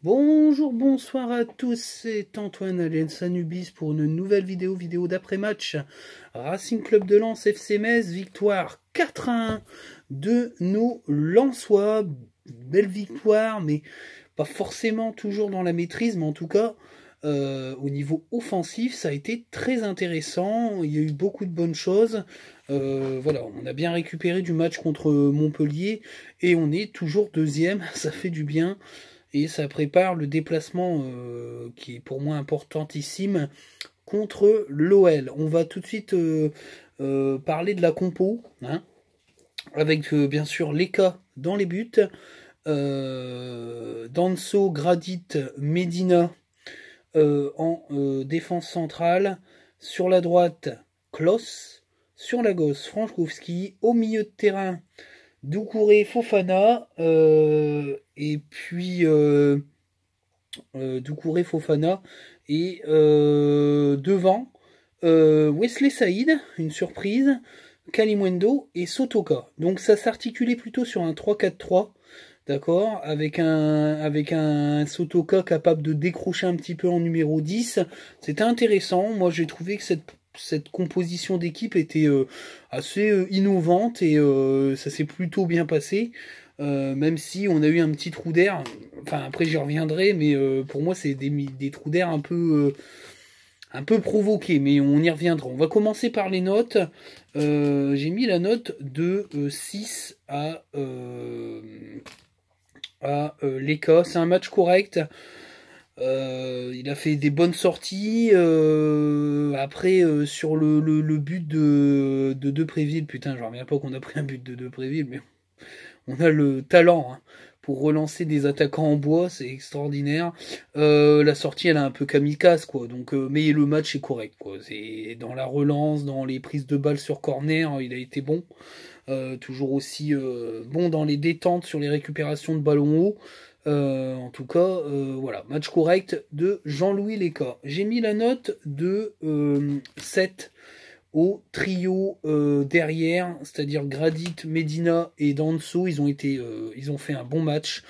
Bonjour, bonsoir à tous, c'est Antoine Aliens Anubis pour une nouvelle vidéo d'après-match. Racing Club de Lens, FC Metz, victoire 4-1 de nos Lensois. Belle victoire, mais pas forcément toujours dans la maîtrise, mais en tout cas, au niveau offensif, ça a été très intéressant. Il y a eu beaucoup de bonnes choses. Voilà, on a bien récupéré du match contre Montpellier et on est toujours deuxième, ça fait du bien. Et ça prépare le déplacement qui est pour moi importantissime contre l'OL. On va tout de suite parler de la compo, hein, avec bien sûr Leka dans les buts, Danso, Gradit, Medina en défense centrale, sur la droite Klos, sur la gauche Frankowski, au milieu de terrain Doucouré, Fofana, et puis Doucouré, Fofana, et devant Wesley Saïd, une surprise, Kalimwendo et Sotoka. Donc ça s'articulait plutôt sur un 3-4-3, d'accord, avec un Sotoka capable de décrocher un petit peu en numéro 10. C'était intéressant. Moi j'ai trouvé que cette composition d'équipe était assez innovante et ça s'est plutôt bien passé. Même si on a eu un petit trou d'air, enfin après j'y reviendrai, mais pour moi c'est des trous d'air un peu provoqués, mais on y reviendra. On va commencer par les notes. J'ai mis la note de 6 à l'Écosse. C'est un match correct. Il a fait des bonnes sorties. Après, sur le but de Depréville, putain, je reviens pas qu'on a pris un but de Depréville, mais on a le talent hein, pour relancer des attaquants en bois, c'est extraordinaire. La sortie, elle est un peu kamikaze, quoi. Donc, mais le match est correct, quoi. C'est dans la relance, dans les prises de balles sur corner, il a été bon. Toujours aussi bon dans les détentes sur les récupérations de ballons hauts. En tout cas, voilà, match correct de Jean-Louis Léca. J'ai mis la note de 7 au trio derrière, c'est-à-dire Gradit, Medina et Danso. Ils ont fait un bon match.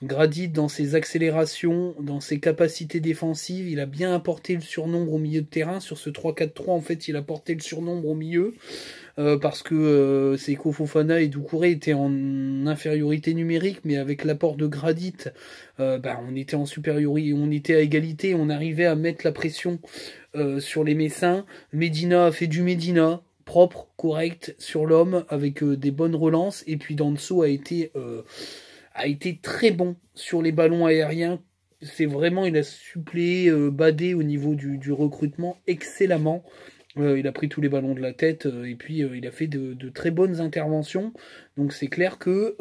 Gradit dans ses accélérations, dans ses capacités défensives, il a bien apporté le surnombre au milieu de terrain. Sur ce 3-4-3, en fait, il a porté le surnombre au milieu. Parce que Seko Fofana et Doucouré étaient en infériorité numérique, mais avec l'apport de Gradit, on était en supériorité, on était à égalité, on arrivait à mettre la pression sur les Messins. Medina a fait du Medina, propre, correct sur l'homme, avec des bonnes relances, et puis Danso a été très bon sur les ballons aériens. C'est vraiment, il a suppléé Badé au niveau du recrutement excellemment. Il a pris tous les ballons de la tête et puis il a fait de très bonnes interventions. Donc c'est clair que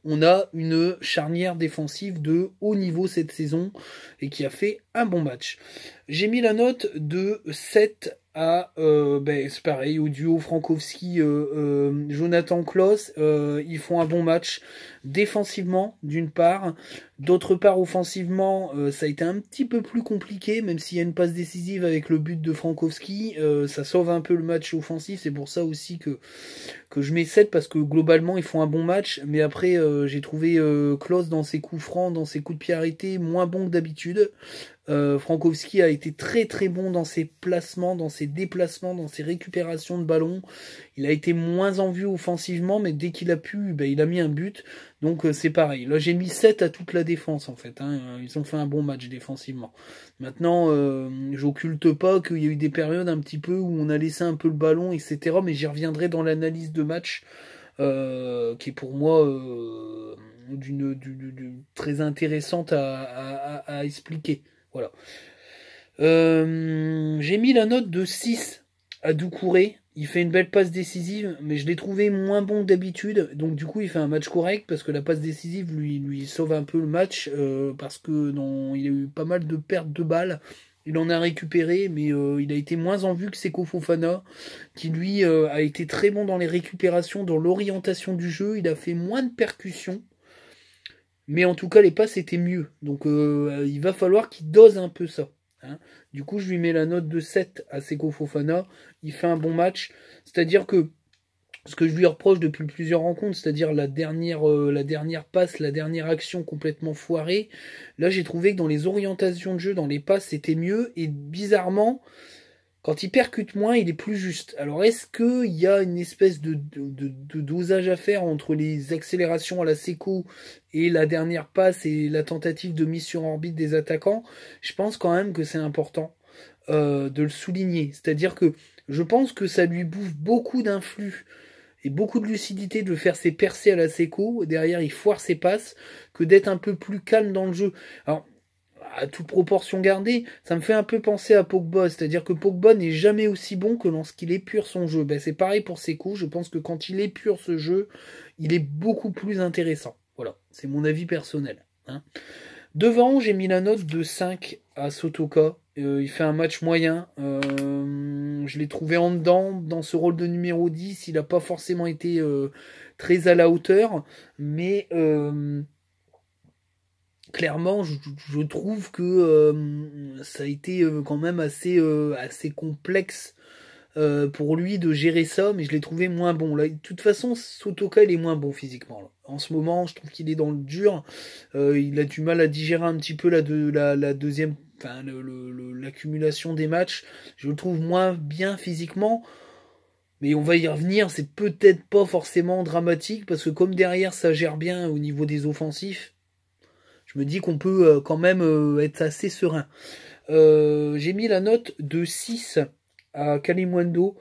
on a une charnière défensive de haut niveau cette saison et qui a fait un bon match. J'ai mis la note de 7 à, c'est pareil, au duo Frankowski, Jonathan Klaus. Ils font un bon match défensivement, d'une part. D'autre part, offensivement, ça a été un petit peu plus compliqué, même s'il y a une passe décisive avec le but de Frankowski. Ça sauve un peu le match offensif. C'est pour ça aussi que je mets 7 parce que globalement, ils font un bon match. Mais après, j'ai trouvé Klaus dans ses coups francs, dans ses coups de pied arrêtés, moins bon que d'habitude. Frankowski a été très très bon dans ses placements, dans ses déplacements, dans ses récupérations de ballon. Il a été moins en vue offensivement, mais dès qu'il a pu, il a mis un but. Donc c'est pareil. Là j'ai mis 7 à toute la défense en fait. Hein. Ils ont fait un bon match défensivement. Maintenant, j'occulte pas qu'il y a eu des périodes un petit peu où on a laissé un peu le ballon, etc. Mais j'y reviendrai dans l'analyse de match, qui est pour moi très intéressante à expliquer. Voilà. J'ai mis la note de 6 à Doucouré. Il fait une belle passe décisive, mais je l'ai trouvé moins bon que d'habitude. Donc du coup, il fait un match correct parce que la passe décisive lui sauve un peu le match parce que il a eu pas mal de pertes de balles. Il en a récupéré, mais il a été moins en vue que Seko Fofana, qui lui a été très bon dans les récupérations, dans l'orientation du jeu. Il a fait moins de percussions. Mais en tout cas, les passes étaient mieux. Donc il va falloir qu'il dose un peu ça. Hein. Du coup, je lui mets la note de 7 à Seko Fofana. Il fait un bon match. C'est-à-dire que ce que je lui reproche depuis plusieurs rencontres, c'est-à-dire la dernière passe, la dernière action complètement foirée. Là, j'ai trouvé que dans les orientations de jeu, dans les passes, c'était mieux. Et bizarrement, quand il percute moins, il est plus juste. Alors, est-ce qu'il y a une espèce de dosage à faire entre les accélérations à la séco et la dernière passe et la tentative de mise sur orbite des attaquants? Je pense quand même que c'est important de le souligner. C'est-à-dire que je pense que ça lui bouffe beaucoup d'influx et beaucoup de lucidité de faire ses percées à la séco. Derrière, il foire ses passes, que d'être un peu plus calme dans le jeu. Alors, à toute proportion gardée, ça me fait un peu penser à Pogba, c'est-à-dire que Pogba n'est jamais aussi bon que lorsqu'il épure son jeu. Ben, c'est pareil pour Sekou, je pense que quand il épure ce jeu, il est beaucoup plus intéressant. Voilà, c'est mon avis personnel. Hein. Devant, j'ai mis la note de 5 à Sotoka. Il fait un match moyen. Je l'ai trouvé en dedans dans ce rôle de numéro 10. Il n'a pas forcément été très à la hauteur, mais clairement, je trouve que ça a été quand même assez complexe pour lui de gérer ça, mais je l'ai trouvé moins bon. Là, de toute façon, Sotoka, il est moins bon physiquement. Là. En ce moment, je trouve qu'il est dans le dur. Il a du mal à digérer un petit peu la deuxième, enfin, l'accumulation des matchs. Je le trouve moins bien physiquement. Mais on va y revenir, c'est peut-être pas forcément dramatique, parce que comme derrière ça gère bien au niveau des offensifs, je me dis qu'on peut quand même être assez serein. J'ai mis la note de 6 à Kalimundo.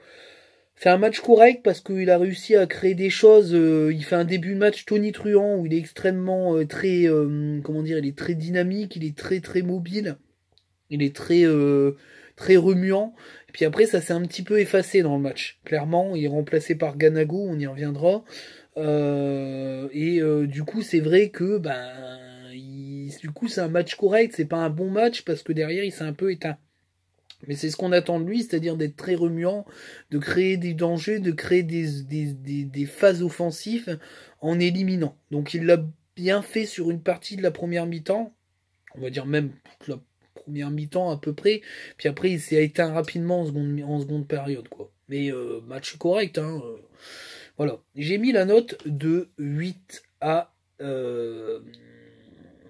Fait un match correct parce qu'il a réussi à créer des choses. Il fait un début de match tonitruant où il est extrêmement comment dire, il est très dynamique, il est très très mobile, il est très remuant. Et puis après ça s'est un petit peu effacé dans le match. Clairement, il est remplacé par Ganago, on y reviendra. Du coup c'est vrai que du coup c'est un match correct, c'est pas un bon match parce que derrière il s'est un peu éteint. Mais c'est ce qu'on attend de lui, c'est-à-dire d'être très remuant, de créer des dangers, de créer des phases offensives en éliminant. Donc il l'a bien fait sur une partie de la première mi-temps, on va dire même toute la première mi-temps à peu près, puis après il s'est éteint rapidement en seconde période, quoi. Mais match correct, hein. Voilà. J'ai mis la note de 8 à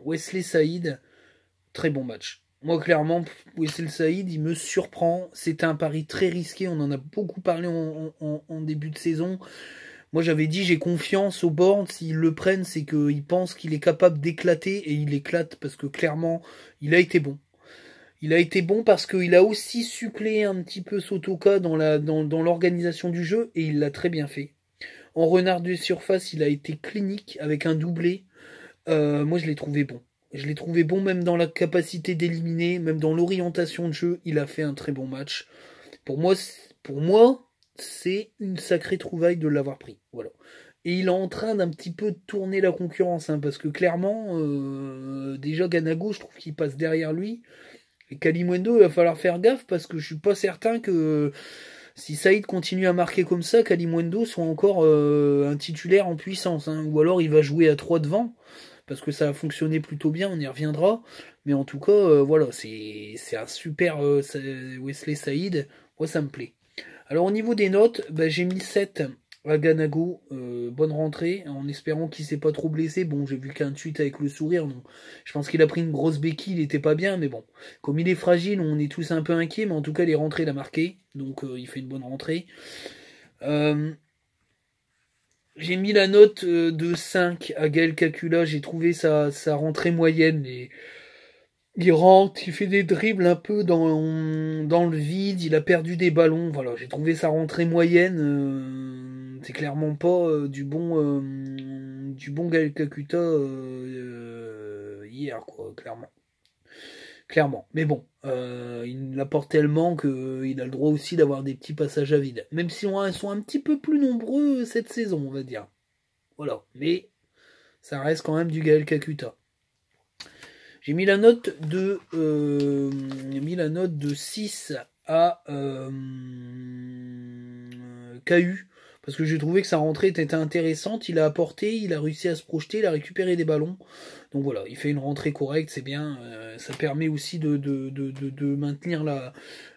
Wesley Saïd. Très bon match. Moi, clairement, Wesley Saïd, il me surprend. C'était un pari très risqué. On en a beaucoup parlé en début de saison. Moi, j'avais dit, j'ai confiance au board. S'ils le prennent, c'est qu'ils pensent qu'il est capable d'éclater. Et il éclate parce que clairement, il a été bon. Il a été bon parce qu'il a aussi suppléé un petit peu Sotoka dans l'organisation du jeu. Et il l'a très bien fait. En renard de surface, il a été clinique avec un doublé. Moi, je l'ai trouvé bon. Je l'ai trouvé bon même dans la capacité d'éliminer, même dans l'orientation de jeu. Il a fait un très bon match. Pour moi, c'est une sacrée trouvaille de l'avoir pris. Voilà. Et il est en train d'un petit peu tourner la concurrence, hein, parce que clairement, déjà Ganago, je trouve qu'il passe derrière lui. Et Kalimundo, il va falloir faire gaffe parce que je suis pas certain que si Saïd continue à marquer comme ça, Kalimundo soit encore un titulaire en puissance. Hein, ou alors il va jouer à 3 devant parce que ça a fonctionné plutôt bien, on y reviendra. Mais en tout cas, voilà, c'est un super Wesley Saïd. Moi, ça me plaît. Alors, au niveau des notes, j'ai mis 7 à Ganago. Bonne rentrée, en espérant qu'il s'est pas trop blessé. Bon, j'ai vu qu'un tweet avec le sourire, donc je pense qu'il a pris une grosse béquille, il était pas bien, mais bon. Comme il est fragile, on est tous un peu inquiets, mais en tout cas, les rentrées, il a marqué. Donc, il fait une bonne rentrée. J'ai mis la note de 5 à Gaël Kakula. J'ai trouvé sa rentrée moyenne. Il rentre, il fait des dribbles un peu dans le vide. Il a perdu des ballons. Voilà, j'ai trouvé sa rentrée moyenne. C'est clairement pas du bon Gaël Kakuta hier, quoi, clairement. Clairement. Mais bon, il l'apporte tellement qu'il a le droit aussi d'avoir des petits passages à vide. Même si ils sont un petit peu plus nombreux cette saison, on va dire. Voilà. Mais ça reste quand même du Gaël Kakuta. J'ai mis la note de 6 à KU. parce que j'ai trouvé que sa rentrée était intéressante, il a apporté, il a réussi à se projeter, il a récupéré des ballons. Donc voilà, il fait une rentrée correcte, c'est bien. Ça permet aussi de maintenir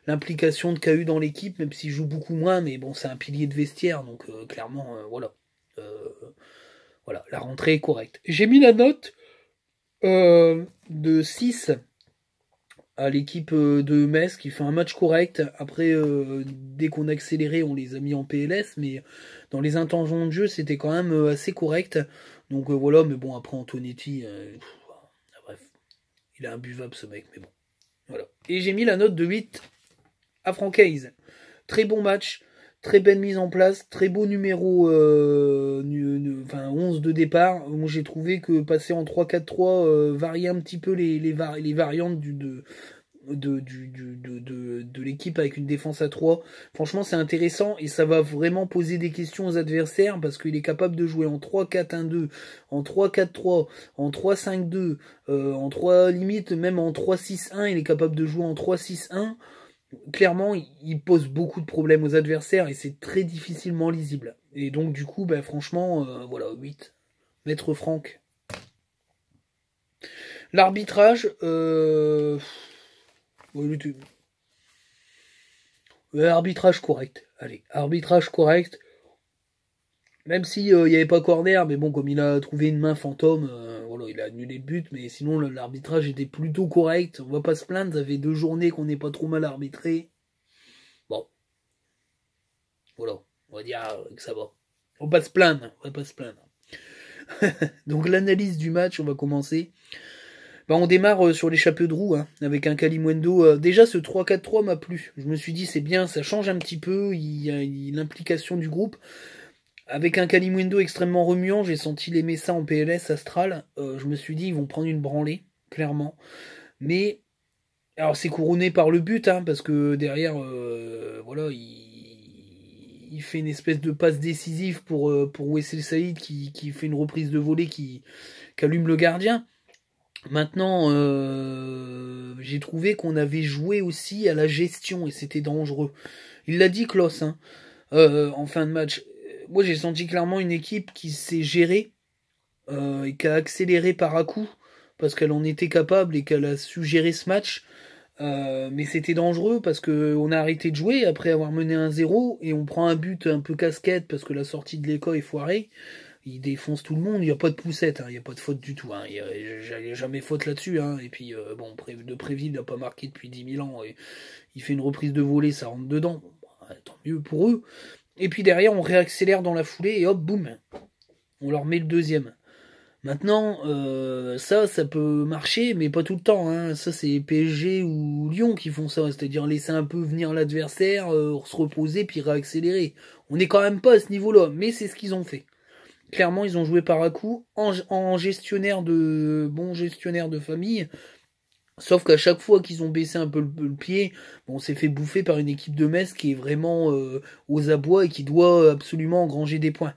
l'implication de KU dans l'équipe, même s'il joue beaucoup moins, mais bon, c'est un pilier de vestiaire, donc clairement, voilà. Voilà, la rentrée est correcte. J'ai mis la note de 6 à l'équipe de Metz qui fait un match correct. Après, dès qu'on a accéléré, on les a mis en PLS, mais dans les intentions de jeu, c'était quand même assez correct. Donc voilà, mais bon, après Antonetti, bref, il est imbuvable ce mec, mais bon. Voilà. Et j'ai mis la note de 8 à Francaise. Très bon match, très belle mise en place, très beau numéro 11 de départ. Moi j'ai trouvé que passer en 3-4-3 variait un petit peu les variantes de l'équipe avec une défense à 3. Franchement, c'est intéressant et ça va vraiment poser des questions aux adversaires parce qu'il est capable de jouer en 3-4-1-2, en 3-4-3, en 3-5-2, en 3 limite, même en 3-6-1, il est capable de jouer en 3-6-1. Clairement, il pose beaucoup de problèmes aux adversaires et c'est très difficilement lisible. Et donc, du coup, ben, franchement, voilà, 8. Maître Franck. L'arbitrage, arbitrage correct. Allez, arbitrage correct. Même si il n'y avait pas corner, mais bon, comme il a trouvé une main fantôme, voilà, il a annulé le but, mais sinon l'arbitrage était plutôt correct. On va pas se plaindre, ça fait 2 journées qu'on n'est pas trop mal arbitré. Bon, voilà, on va dire que ça va. On va pas se plaindre, on va pas se plaindre. Donc l'analyse du match, on va commencer. Bah, on démarre sur les chapeaux de roue, hein, avec un Kalimundo. Déjà, ce 3-4-3 m'a plu. Je me suis dit, c'est bien, ça change un petit peu, il y a l'implication du groupe. Avec un Kalimundo extrêmement remuant, j'ai senti les Messa en PLS astral. Je me suis dit, ils vont prendre une branlée, clairement. Mais, alors c'est couronné par le but, hein, parce que derrière, voilà, il fait une espèce de passe décisive pour Wesley Saïd qui fait une reprise de volée qui allume le gardien. Maintenant, j'ai trouvé qu'on avait joué aussi à la gestion et c'était dangereux. Il l'a dit, Klaus, hein, en fin de match. Moi, j'ai senti clairement une équipe qui s'est gérée et qui a accéléré par à coup parce qu'elle en était capable et qu'elle a su gérer ce match. Mais c'était dangereux parce que on a arrêté de jouer après avoir mené 1-0 et on prend un but un peu casquette parce que la sortie de l'école est foirée. Il défonce tout le monde, il n'y a pas de poussette, hein, il n'y a pas de faute du tout, hein, il n'y a jamais faute là-dessus, hein, et puis bon, de Préville, il n'a pas marqué depuis 10 000 ans, et il fait une reprise de volée, ça rentre dedans, bon, bah, tant mieux pour eux. Et puis derrière, on réaccélère dans la foulée, et hop, boum, on leur met le deuxième. Maintenant, ça peut marcher, mais pas tout le temps, hein. Ça c'est PSG ou Lyon qui font ça, c'est-à-dire laisser un peu venir l'adversaire, se reposer, puis réaccélérer. On n'est quand même pas à ce niveau-là, mais c'est ce qu'ils ont fait. Clairement, ils ont joué par à coup en gestionnaire de bon gestionnaire de famille. Sauf qu'à chaque fois qu'ils ont baissé un peu le pied, bon, on s'est fait bouffer par une équipe de Metz qui est vraiment aux abois et qui doit absolument engranger des points.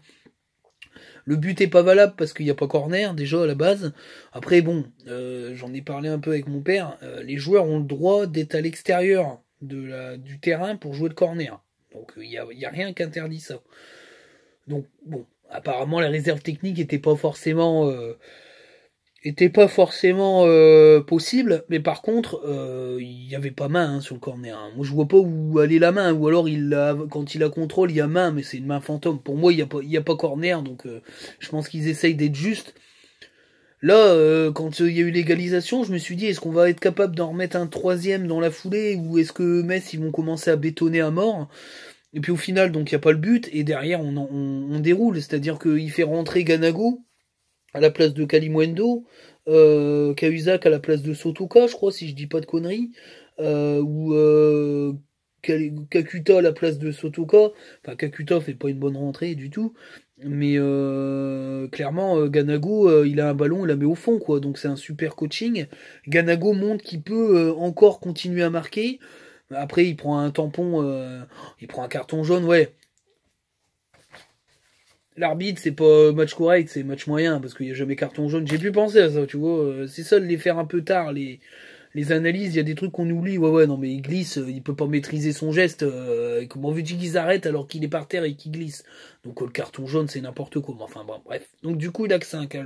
Le but est pas valable parce qu'il n'y a pas corner déjà à la base. Après bon, j'en ai parlé un peu avec mon père. Les joueurs ont le droit d'être à l'extérieur du terrain pour jouer le corner. Donc il y a rien qui interdit ça. Donc bon, apparemment la réserve technique était pas forcément possible, mais par contre il y avait pas main, hein, sur le corner, hein. Moi je vois pas où aller la main, ou alors quand il la contrôle il y a main, mais c'est une main fantôme. Pour moi il y a pas corner, donc je pense qu'ils essayent d'être justes. Là, quand il y a eu l'égalisation, je me suis dit, est-ce qu'on va être capable d'en remettre un troisième dans la foulée, ou est-ce que Metz ils vont commencer à bétonner à mort? Et puis au final, donc il n'y a pas le but, et derrière on déroule, c'est-à-dire qu'il fait rentrer Ganago à la place de Kalimundo, Cahuzac à la place de Sotoka, je crois, si je dis pas de conneries, ou Kakuta à la place de Sotoka. Enfin, Kakuta fait pas une bonne rentrée du tout, mais clairement, Ganago, il a un ballon, il la met au fond, quoi, donc c'est un super coaching. Ganago montre qu'il peut encore continuer à marquer. Après, il prend un tampon, il prend un carton jaune, ouais. L'arbitre, c'est pas match correct, c'est match moyen, parce qu'il n'y a jamais carton jaune. J'ai pu penser à ça, tu vois. C'est ça de les faire un peu tard, les analyses, il y a des trucs qu'on oublie. Ouais, non, mais il glisse, il peut pas maîtriser son geste. Comment veux-tu qu'il s'arrête alors qu'il est par terre et qu'il glisse? Donc le carton jaune, c'est n'importe quoi. Enfin bon, bref. Donc du coup, il a que 5, hein,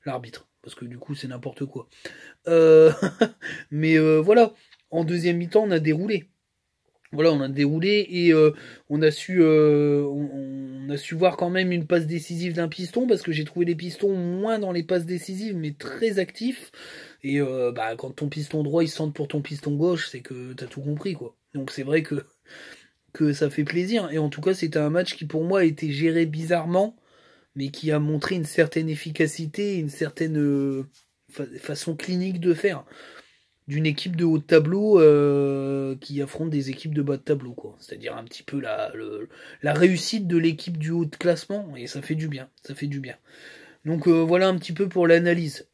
l'arbitre. Parce que du coup, c'est n'importe quoi. Mais voilà. En deuxième mi-temps, on a déroulé. Voilà, on a déroulé et on a su voir quand même une passe décisive d'un piston parce que j'ai trouvé les pistons moins dans les passes décisives mais très actifs. Et quand ton piston droit il se centre pour ton piston gauche, c'est que t'as tout compris quoi. Donc c'est vrai que ça fait plaisir. Et en tout cas, c'était un match qui pour moi a été géré bizarrement, mais qui a montré une certaine efficacité, une certaine façon clinique de faire d'une équipe de haut de tableau qui affronte des équipes de bas de tableau, quoi. C'est-à-dire un petit peu la réussite de l'équipe du haut de classement, et ça fait du bien, ça fait du bien. Donc voilà un petit peu pour l'analyse.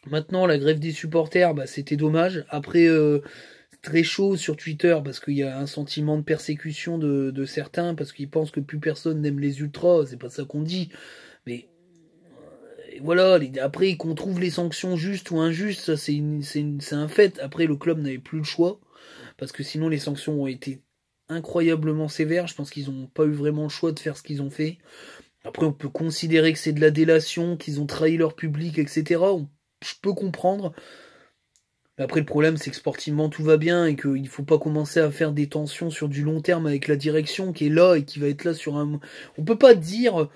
Maintenant, la grève des supporters, bah, c'était dommage. Après, très chaud sur Twitter, parce qu'il y a un sentiment de persécution de certains, parce qu'ils pensent que plus personne n'aime les ultras, c'est pas ça qu'on dit, mais voilà, après qu'on trouve les sanctions justes ou injustes, ça c'est un fait. Après, le club n'avait plus le choix, parce que sinon les sanctions ont été incroyablement sévères. Je pense qu'ils n'ont pas eu vraiment le choix de faire ce qu'ils ont fait. Après, on peut considérer que c'est de la délation, qu'ils ont trahi leur public, etc. Je peux comprendre. Mais après, le problème, c'est que sportivement, tout va bien et qu'il ne faut pas commencer à faire des tensions sur du long terme avec la direction qui est là et qui va être là sur un... On peut pas dire...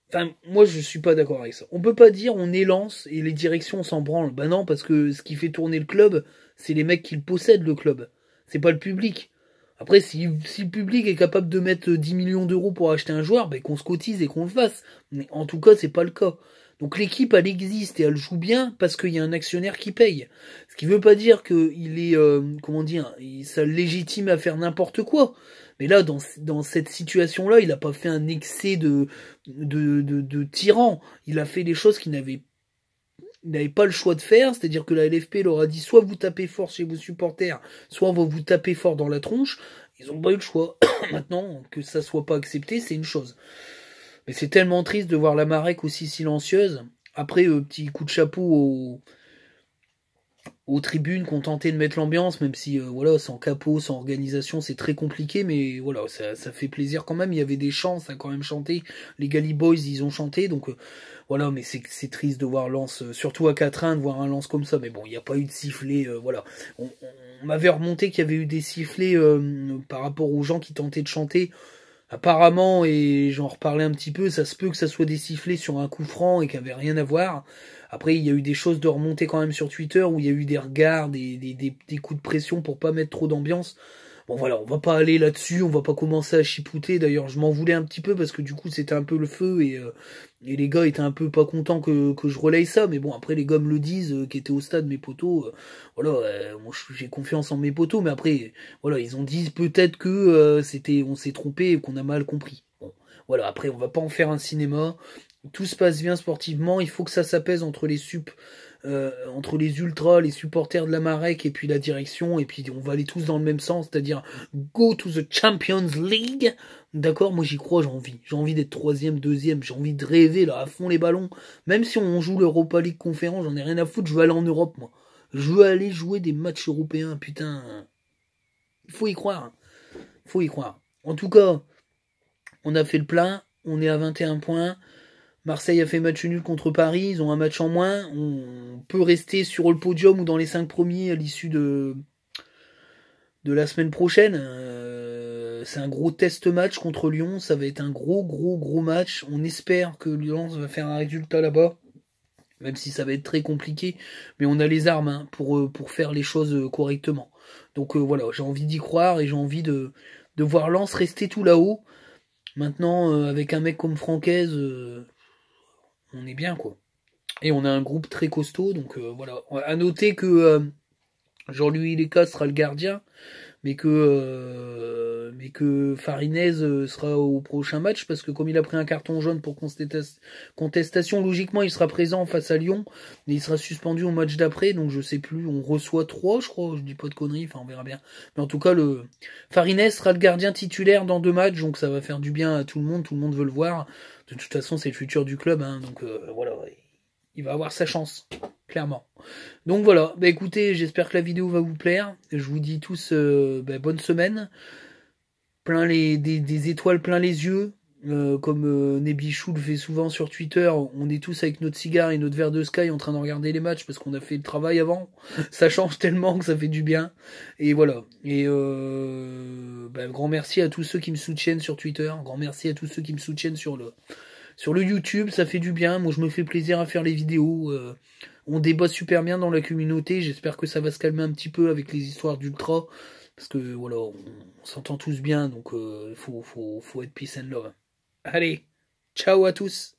Enfin, moi, je suis pas d'accord avec ça. On peut pas dire on élance et les directions s'en branlent. Bah non, parce que ce qui fait tourner le club, c'est les mecs qui le possèdent, le club. C'est pas le public. Après, si le public est capable de mettre 10 millions d'euros pour acheter un joueur, ben qu'on se cotise et qu'on le fasse. Mais en tout cas, c'est pas le cas. Donc l'équipe, elle existe et elle joue bien parce qu'il y a un actionnaire qui paye. Ce qui veut pas dire qu'il est, comment dire, ça le légitime à faire n'importe quoi. Mais là, dans cette situation-là, il n'a pas fait un excès de tyran. Il a fait des choses qu'il n'avait pas le choix de faire, c'est-à-dire que la LFP leur a dit soit vous tapez fort chez vos supporters, soit on va vous taper fort dans la tronche. Ils n'ont pas eu le choix. Maintenant, que ça soit pas accepté, c'est une chose. Mais c'est tellement triste de voir la Marek aussi silencieuse. Après, petit coup de chapeau aux tribunes qui ont tenté de mettre l'ambiance, même si voilà, sans capot, sans organisation, c'est très compliqué, mais voilà, ça fait plaisir quand même. Il y avait des chants, ça a quand même chanté. Les Galley Boys, ils ont chanté, donc voilà, mais c'est triste de voir Lens, surtout à 4-1, de voir un Lens comme ça. Mais bon, il n'y a pas eu de sifflet, voilà. On m'avait remonté qu'il y avait eu des sifflets par rapport aux gens qui tentaient de chanter. Apparemment, et j'en reparlais un petit peu, ça se peut que ça soit des sifflets sur un coup franc et qu'il n'y avait rien à voir. Après, il y a eu des choses de remonter quand même sur Twitter où il y a eu des regards, des coups de pression pour pas mettre trop d'ambiance. Bon voilà, on va pas aller là-dessus, on va pas commencer à chipouter. D'ailleurs, je m'en voulais un petit peu parce que du coup c'était un peu le feu et les gars étaient un peu pas contents que je relaye ça. Mais bon, après les gars me le disent, qui étaient au stade, mes potos. Voilà, moi j'ai confiance en mes potos, mais après voilà, ils ont dit peut-être que on s'est trompé et qu'on a mal compris. Bon, voilà, après on va pas en faire un cinéma. Tout se passe bien sportivement, il faut que ça s'apaise entre entre les ultras, les supporters de la Marek et puis la direction, et puis on va aller tous dans le même sens, c'est-à-dire go to the Champions League. D'accord, moi j'y crois, j'ai envie d'être troisième, deuxième, j'ai envie de rêver là à fond les ballons. Même si on joue l'Europa League conférence, j'en ai rien à foutre, je veux aller en Europe moi. Je veux aller jouer des matchs européens, putain. Il faut y croire. Faut y croire. En tout cas, on a fait le plein, on est à 21 points. Marseille a fait match nul contre Paris, ils ont un match en moins. On peut rester sur le podium ou dans les 5 premiers à l'issue de la semaine prochaine. C'est un gros test match contre Lyon, ça va être un gros match. On espère que Lyon va faire un résultat là-bas, même si ça va être très compliqué. Mais on a les armes hein, pour faire les choses correctement. Donc voilà, j'ai envie d'y croire et j'ai envie de voir Lens rester tout là-haut. Maintenant, avec un mec comme Francaise... on est bien quoi. Et on a un groupe très costaud, donc voilà. À noter que Jean-Louis Léca sera le gardien, mais que Farinez sera au prochain match, parce que comme il a pris un carton jaune pour contestation, logiquement il sera présent face à Lyon, mais il sera suspendu au match d'après, donc je sais plus, on reçoit 3 je crois, je dis pas de conneries, enfin on verra bien. Mais en tout cas, Farinez sera le gardien titulaire dans 2 matchs, donc ça va faire du bien à tout le monde veut le voir. De toute façon, c'est le futur du club, hein, donc voilà, il va avoir sa chance. clairement. Donc voilà, bah écoutez, j'espère que la vidéo va vous plaire. Je vous dis tous bonne semaine. Des étoiles plein les yeux. Comme Nebichou le fait souvent sur Twitter, on est tous avec notre cigare et notre verre de Sky en train de regarder les matchs parce qu'on a fait le travail avant. Ça change tellement que ça fait du bien. Et voilà. Et grand merci à tous ceux qui me soutiennent sur Twitter. Grand merci à tous ceux qui me soutiennent sur le YouTube. Ça fait du bien. Moi, je me fais plaisir à faire les vidéos. On débat super bien dans la communauté. J'espère que ça va se calmer un petit peu avec les histoires d'Ultra. Parce que voilà, on s'entend tous bien. Donc, faut être peace and love. Allez, ciao à tous.